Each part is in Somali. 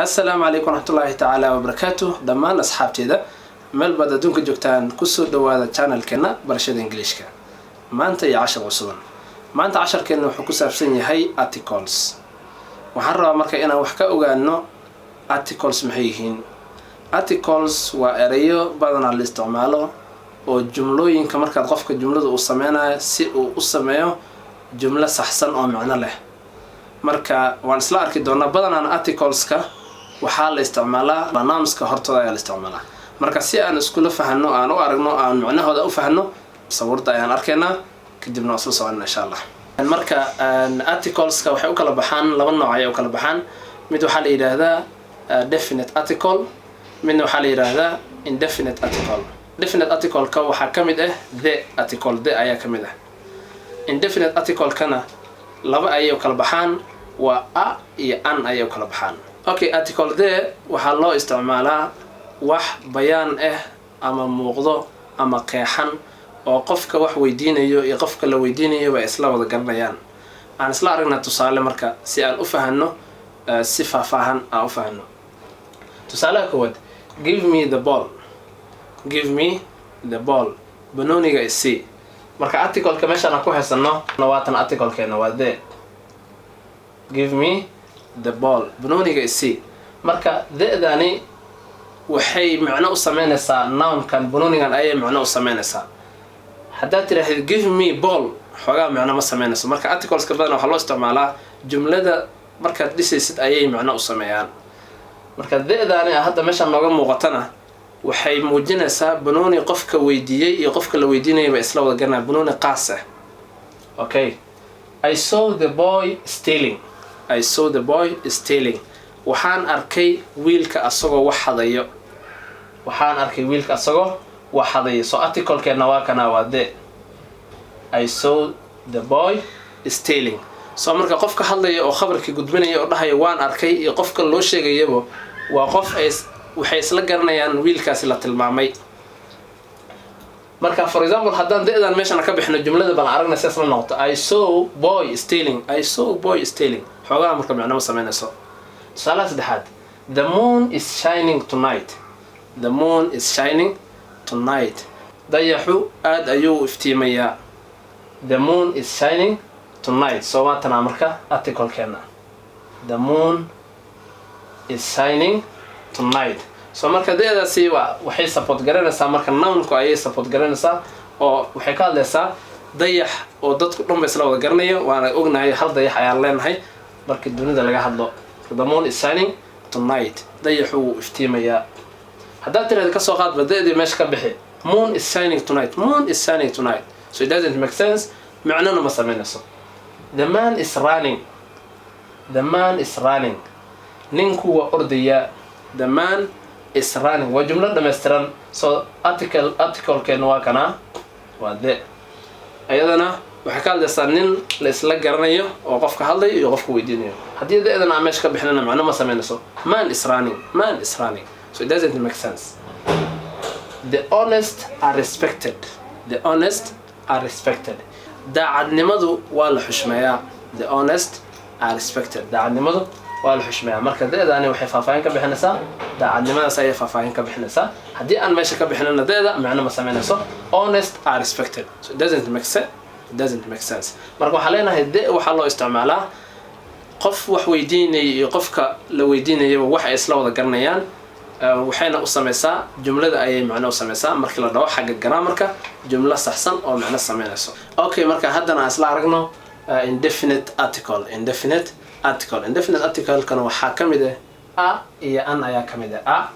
السلام عليكم ورحمة الله تعالى وبركاته. دمان أصحابتيدا مeel baad adduunka joogtaan kusoo dhawaada channelkeena barashada Englishka. Maanta iyo 10 cusub. Maanta 10keena wuxuu ku saabsan yahay articles. Waxaan rabaa marka inaan wax ka ogaano articles maxay yihiin. Articles waa erayo badan la isticmaalo oo jumlooyinka marka qofka jumlada uu sameynayo si uu u sameeyo jumla saxsan oo macno leh. Marka waan isla arki doonaa badan articleska waxaa la isticmaalaa barnaamijka hortooda ayaa la isticmaalaa. marka si aan isku la fahano aan u aragno aan macnahooda u fahano sawirta ayaan arkaynaa kadibna soo soconaa insha Allah. marka articleska waxay u kala baxaan laba nooc ay u kala baxaan. mid waxa la yiraahdaa definite article, midna waxa la yiraahdaa indefinite article. definite article ka waxa kamid ah the article, the ayaa kamid ah. indefinite article kana laba ay u kala baxaan waa a iyo an ay u kala baxaan. okay, article the waxa loo isticmaalaa wax bayaan ama muuqdo ama qeexan oo qofka wax weydiinayo iyo qofka la weydiinayo way isla wada garanayaan. aan isla aragna tusaale marka si aan u fahano si faahfaahan aan u fahano. tusaale koowaad, give me the ball. give me the ball. banooniga isi. marka article ka meesha aan ku haysano nawaatan article keena waa the. give me the ball. banooniga isi. marka the-dani waxay macno u sameynaysaa noun kan banoonigan ayay macno u sameynaysaa. haddaad tiraahdo give me ball xogaa macno ma sameynayso. marka articleska badan waxaa loo isticmaalaa jumlada markaad dhisaysid ayay macno u sameeyaan. marka the-daani hadda meesha nooga muuqatana waxay muujinaysaa banooni qofka weydiiyey iyo qofka la weydiinayay isla wada garanayaan banooni qaas ah. okay, I saw the boy stealing. I saw the boy stealing. waxaan arkay wiilka asagoo wax hadayo. waxaan arkay wiilka asagoo wax hadayo. so article-keena waa kana waa the. I saw the boy stealing. so marka qofka hadlaya oo khabarkii gudbinaya oo dhahayo waan arkay iyo qofka loo sheegayaba waa qof waxay isla garanayaan wiilkaasi la tilmaamay. marka for example haddaan the-dan meeshan ka bixino jumlada bal aragna si isla noqoto I saw boy stealing. I saw boy stealing. xogaa marka macno ma sameynayso. tusaale saddexaad, the moon is shining tonight. the moon is shining tonight. dayaxu aad ayuu iftiimayaa. the moon is shining tonight. so waatana marka article-keena the moon is shining tonight. so marka deedaasi waxay support garanaysaa marka noun-ku ayay support garanaysaa oo waxay ka hadlaysaa dayax oo dadku dhan isla wada garanayo. waana ognahay hal dayax ayaan leenahay marka dunida laga hadlo. the moon is shining tonight. dayaxu wuu iftiimayaa. haddaad tiraahdo kasoo qaad badeedii meesha ka bixi moon is shining tonight. moon is shining tonight. so it doesn't make sense. macnona ma sameynayso. the man is running. the man is running. ninku waa ordaya. the man is running. waa jumlo dhammaystiran. so article-keena waa kana waa the. ayadana waxay ka hadlaysaa nin la isla garanayo oo qofka hadlayo iyo qofka weydiinayo. haddii the-dan aan meesha ka bixinana macno ma sameynayso. man is running. man is running. so it doesn't make sense. the honest are respected. the honest are respected. daacadnimadu waa la xushmeeyaa. the honest are respected. daacadnimadu waa la xushmeeyaa. marka the-daani waxay faahfaahin ka bixinaysaa daacadnimadaas ayay faahfaahin ka bixinaysaa. haddii aan meesha ka bixinana the-da macno ma sameynayso. honest are respected. so it doesn't make sense. it doesn't make sense. marka waxaa leenahay the waxaa loo isticmaalaa qof wax weydiinaya iyo qofka la weydiinayaba wax ay isla wada garanayaan. waxayna u sameysaa jumlada ayay macno u sameysaa markii la dhaho xagga grammarka jumla saxsan oo macno sameynayso. okay, marka haddana isla aragno indefinite article. indefinite article. indefinite article kana waxaa kamid ah a iyo an ayaa kamid ah. a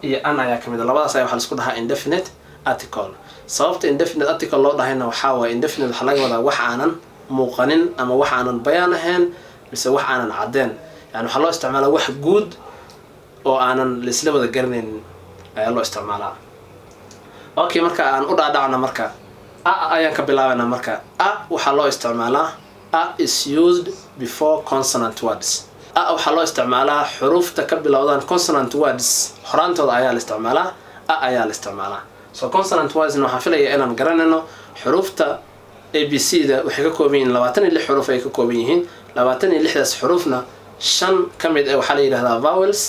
iyo an ayaa kamid ah. labadaas ayaa waxaa la isku dhahaa indefinite article. sababta indefinite article loo dhahayna waxaa waaye indefinite waxaa laga wadaa wax aanan muuqanin ama wax aanan bayaan ahayn mise wax aanan cadeen. yani waxaa loo isticmaalaa wax guud oo aanan la isla wada garanaynin ayaa loo isticmaalaa. okay, marka aan u dhaadhacna marka a ayaan ka bilaabanaa. marka a waxaa loo isticmaalaa a is used before consonant words. a waxaa loo isticmaalaa xuruufta ka bilowdaan consonant words horaantooda ayaa la isticmaalaa. a ayaa la isticmaalaa. so consonant words waxaan filayaa inaan garanayno xuruufta ABC da waxay ka kooban yihiin 26 xuruuf ay ka kooban yihiin. 26daas xuruufna shan ka mid ah waxaa la yidhahdaa vowels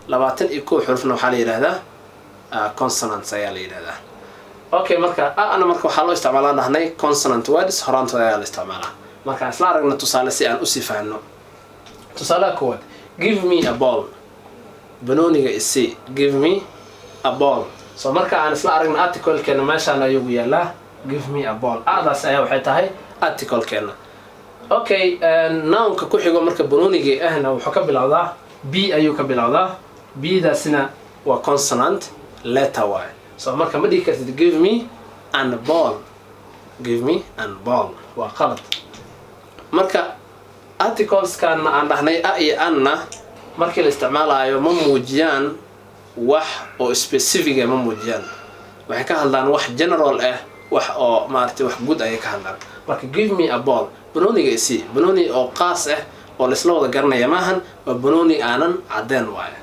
21 xurufna waxaa la yidhahdaa consonants ayaa la yidhahdaa. Okay, marka ana marka waxaa loo isticmaalaa dhahnay consonant words horaantooda ayaa la isticmaalaa. marka isla aragna tusaale si aan u sii fahanno. tusaale koowaad, give me a ball. banooniga isi, give me a ball. so marka aan isla aragna article-keena meeshaan ayuu yaalaa give me a ball. adaas ayaa waxay tahay article-keena. okay, noun-ka ku xigo marka banooniga ahna wuxuu ka bilowdaa b ayuu ka bilowdaa. b-daasina waa consonant letter y. so marka ma dhihi kartid give me and ball. give me and ball waa qalad. marka articles-kana aan dhahnay a iyo anna markii la isticmaalayo ma muujiyaan wax oo specific ah, ma muujiyaan. waxay ka hadlaan wax general ah, wax oo maartay wax guud ay ka hadlaan. marka give me a ball, banooniga isi, banooni oo qaas ah oo la isla wada garanaya maahan, waa banooni aanan cadeen waaye.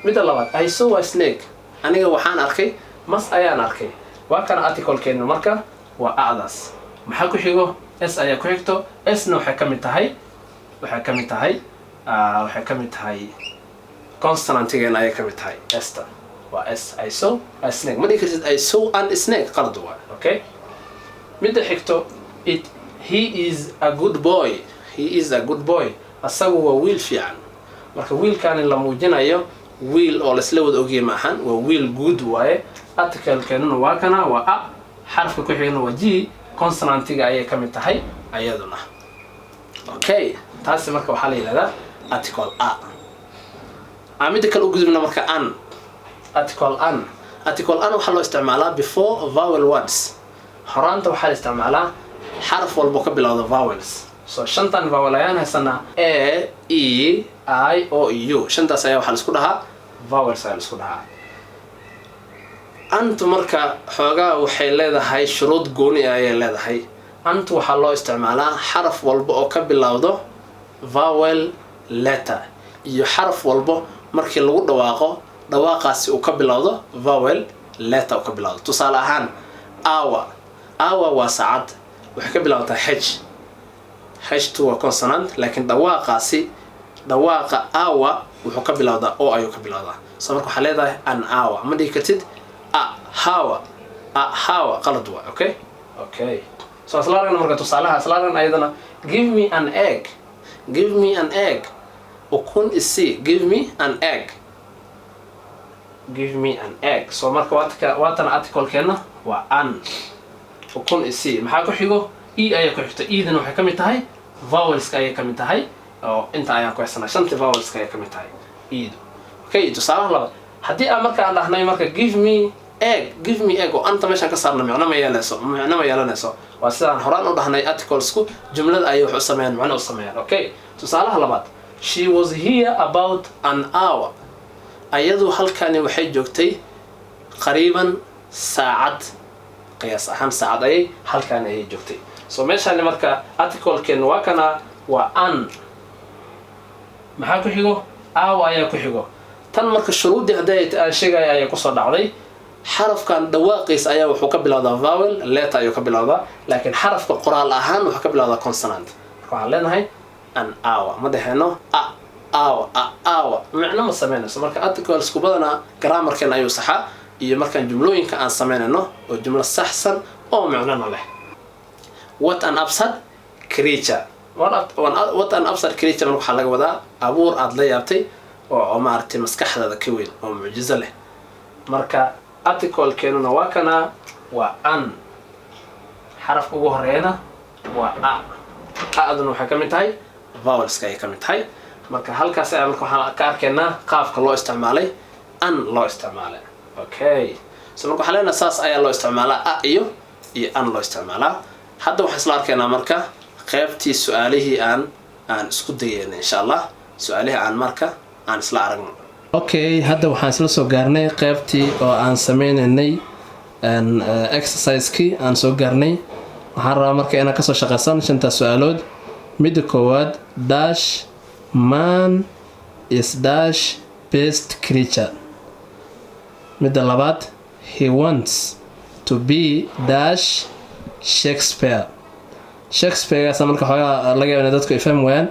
midda labaad, I saw a snake. aniga waxaan arkay mas ayaan arkay. waa kana article-keena marka waa adaas. maxaa ku xigo? s ayaa ku xigto. s-na waxay ka mid tahay consonantigeena ayay ka mid tahay esta. waa s. I saw a snake. ma dhihi kartid I saw an snake, qalad waa. okay, midda xigto, he is a good boy. he is a good boy. asagu waa wiil fiican. marka wiilkaan la muujinayo wiil oo la isla wada ogyahay maahan, waa wiil good waaye. article-keenuna waa kana waa a, xarafka ku xigana waa g, consonantiga ayay ka mid tahay ayaduna. okay, taasi marka waxaa la yidhahdaa article a. midda kale u gudubna marka an. article an waxaa loo isticmaalaa before vowel words. horaanta waxaa la isticmaalaa xaraf walbo ka bilowda vowels. so shantan vowel ayaan haysanaa a, e, I, o, u. shantaas ayaa waxaa la isku dhahaa vowels ayaa la isku dhahaa. antu marka xoogaa waxay leedahay shuruud gooni ah ayay leedahay. antu waxaa loo isticmaalaa xaraf walba oo ka bilowdo vowel letter iyo xaraf walbo markii lagu dhawaaqaasi uu ka bilowdo vowel letter uu ka bilowdo. tusaale ahaan hour waa saacad, waxay ka bilowdaa h2 waa consonant, laakiin dhawaaqa hour wuxuu ka bilowdaa o ayuu ka bilowdaa. so marka waxaa leedahay an hour. ma dhihi kartid hour, qalad waa. okay, so isla aragna marka tusaalaha isla aragna ayadana give me an egg. ukun isi, give me an egg. so marka waatan article-keena waa an. ukun isi. maxaa ku xigo? e ayaa ku xigta. e-dana waxay ka mid tahay vowelska ayay ka mid tahay, oo inta ayaan ku haysanaa shantii vowelska ayay ka mid tahay e-du. okay, tusaalaha labaad, haddii aan marka aan dhahnay marka give me egg oo anta meeshaan ka saarna micno ma yeelanayso. waa sidaan horaan u dhahnay articlesku jumlada ayay wax u sameeyaan, macno u sameeyaan. okay, tusaalaha labaad, she was here about an hour. ayadu halkani waxay joogtay qariiban saacad, qiyaas ahaan saacad ayay halkani ayay joogtay. so meeshaan marka article-keena waa kana waa an. maxaa ku xigo? hour ayaa ku xigo. tan marka shuruudii haddii aan sheegay ayaa ku soo dhacday. xarafkan dhawaaqiisa ayaa wuxuu ka bilowdaa vowel letter ayuu ka bilowdaa, laakiin xarafka qoraal ahaan wuxuu ka bilowdaa consonant. marka waxaan leenahay an hour. ma dhahayno hour, micno ma sameynayso. marka articlesku badanaa grammarkeena ayuu saxaa, iyo markaan jumlooyinka aan sameynayno oo jumlo saxsan oo micnona leh. what an absurd creature. waxaa laga wadaa abuur aad la yaabtay oo maaragtay maskaxdaada ka weyn oo mucjizo leh. marka article-keenuna waa kana waa an. xarafka ugu horeeyana waa a. a-duna waxay ka mid tahay vowelska ayay ka mid tahay. marka halkaas ayaa marka waxaan ka arkaynaa qaabka loo isticmaalay an loo isticmaalay. okay, so marka waxaan leenahay saas ayaa loo isticmaalaa a iyo an loo isticmaalaa. hadda waxaan isla arkaynaa marka qaybtii su-aalihii aan isku dayayna insha allah. su-aalihii aan isla aragno. okay, hadda waxaan isla soo gaarnay qaybtii oo aan sameynaynay exercise-kii aan soo gaarnay. waxaan rabaa marka inaan kasoo shaqaysan shantaas su-aalood. midda koowaad, dash man is dash best creature. midda labaad, he wants to be dash Shakespeare. Shakespeare marka xoogaa laga yaabaa dadku ay fahmi waayaan.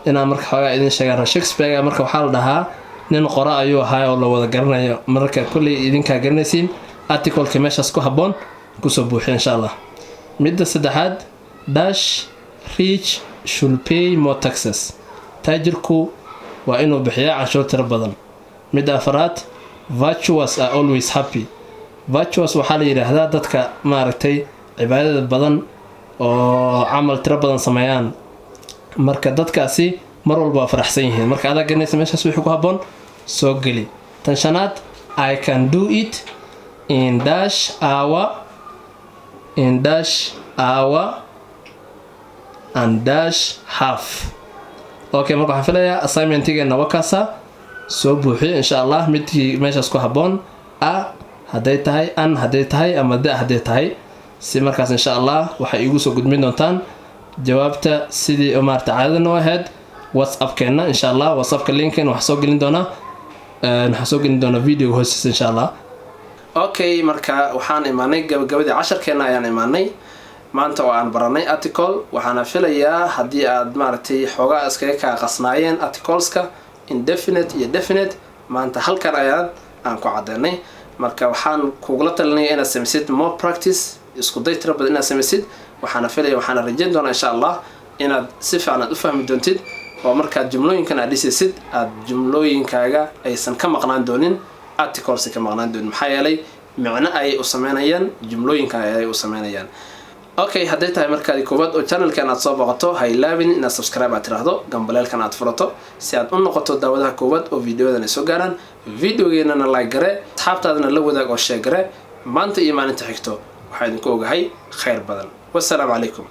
inaan marka xoogaa idin sheegaan Shakespeare marka waxaa la dhahaa nin qora ayuu ahaa oo la wada garanayo marka kulli idinka garanaysiin article-ka meeshaas ku haboon ku soo buuxiyo insha Allah. midda saddexaad dash rich should pay more taxes. taajirku waa inuu bixiyaa canshuur tiro badan. midda afraad virtuous are always happy. virtuous waxaa la yiraahdaa dadka maaragtay cibaadada badan oo camal tiro badan sameeyaan marka dadkaasi mar walba waa faraxsan yihiin marka aad garanaysa meeshaas wixii ku haboon soo gali. tan shanaad I can do it in dash hour and dash half. okay marka waxaan filayaa assignment-igeena waa kaasa soo buuxiyo insha Allah midkii meeshaas ku haboon hadday tahay hadday tahay ama hadday tahay si markaas insha Allah waxay igu soo gudbin doontaan jawaabta sidii maarta caadada noo ahayd WhatsApp-keena insha Allah. WhatsApp-ka link-een waxaan soo gelin doonaa video hoostiisa insha Allah. okay marka waxaan imaanay gabagabadii casharkeena ayaan imaanay maanta oo aan baranay article. waxaana filayaa haddii aad maaragtay xoogaa iskaga kaa qasnaayeen articleska indefinite iyo definite maanta halkan aan ku cadeynay marka waxaan kugula talinaya inaad sameysid more practice isku day tiro badan inaad sameysid. waxaana rajayn doonaa insha Allah inaad si fiican u fahmi doontid oo markaad jumlooyinkan aad dhisaysid aad jumlooyinkaaga aysan ka maqnaan doonin articles ka maqnaan doonin maxaa yeelay macna ay u sameynayaan jumlooyinka ay u sameynayaan. okay hadday tahay markaad koobaad oo channelkan aad soo booqato ha ilaawin inaad subscribe aad tiraahdo gambaleelkan aad furato si aad u noqoto daawadaha koobaad oo videodan ay soo gaaraan. videogeennana like gare asxaabtaadana la wadaag oo share gare. maanta iyo maalinta xigto waxaa idinku ogahay khayr badan. wassalaamu calaykum.